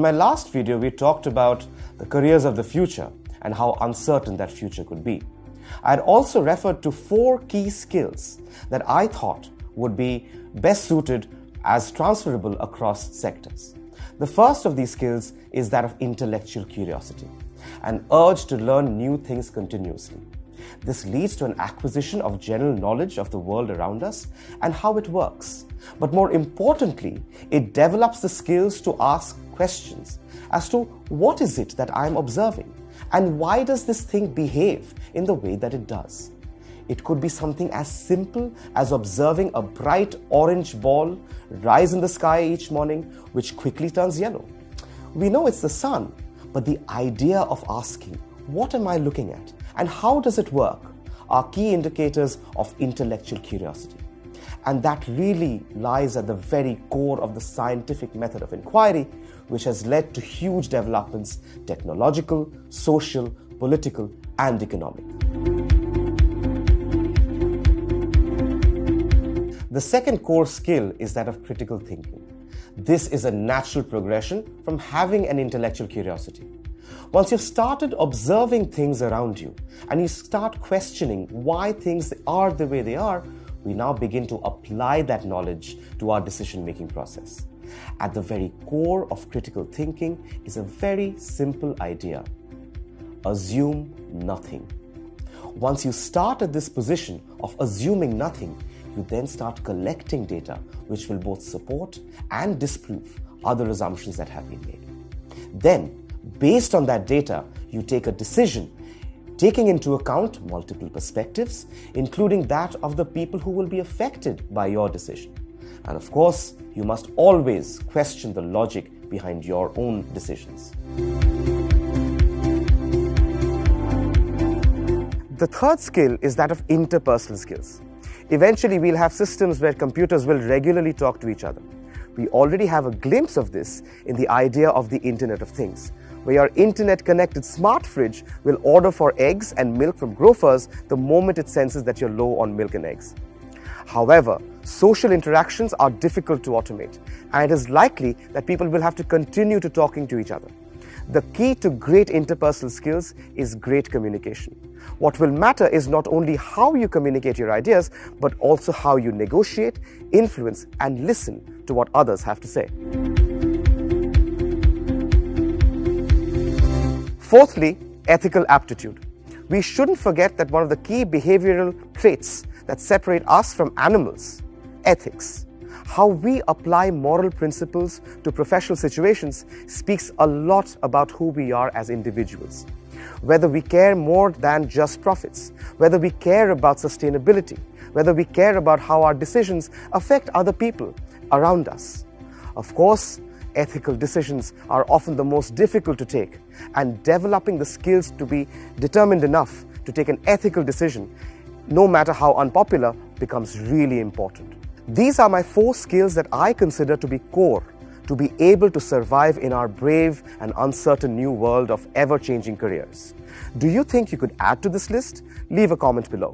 In my last video, we talked about the careers of the future and how uncertain that future could be. I had also referred to 4 key skills that I thought would be best suited as transferable across sectors. The first of these skills is that of intellectual curiosity, an urge to learn new things continuously. This leads to an acquisition of general knowledge of the world around us and how it works. But more importantly, it develops the skills to ask questions as to what is it that I am observing and why does this thing behave in the way that it does. It could be something as simple as observing a bright orange ball rise in the sky each morning, which quickly turns yellow. We know it's the sun, but the idea of asking, what am I looking at and how does it work, are key indicators of intellectual curiosity. And that really lies at the very core of the scientific method of inquiry, which has led to huge developments, technological, social, political, and economic. The second core skill is that of critical thinking. This is a natural progression from having an intellectual curiosity. Once you've started observing things around you and you start questioning why things are the way they are, we now begin to apply that knowledge to our decision-making process. At the very core of critical thinking is a very simple idea: assume nothing. Once you start at this position of assuming nothing, you then start collecting data which will both support and disprove other assumptions that have been made. Then, based on that data, you take a decision, taking into account multiple perspectives, including that of the people who will be affected by your decision. And of course, you must always question the logic behind your own decisions. The third skill is that of interpersonal skills. Eventually, we'll have systems where computers will regularly talk to each other. We already have a glimpse of this in the idea of the Internet of Things, where your internet-connected smart fridge will order for eggs and milk from grocers the moment it senses that you're low on milk and eggs. However, social interactions are difficult to automate, and it is likely that people will have to continue to talking to each other. The key to great interpersonal skills is great communication. What will matter is not only how you communicate your ideas, but also how you negotiate, influence, and listen to what others have to say. Fourthly, ethical aptitude. We shouldn't forget that one of the key behavioral traits that separate us from animals, ethics. How we apply moral principles to professional situations speaks a lot about who we are as individuals. Whether we care more than just profits, whether we care about sustainability, whether we care about how our decisions affect other people around us. Of course, ethical decisions are often the most difficult to take, and developing the skills to be determined enough to take an ethical decision, no matter how unpopular, becomes really important. These are my 4 skills that I consider to be core to be able to survive in our brave and uncertain new world of ever-changing careers. Do you think you could add to this list? Leave a comment below.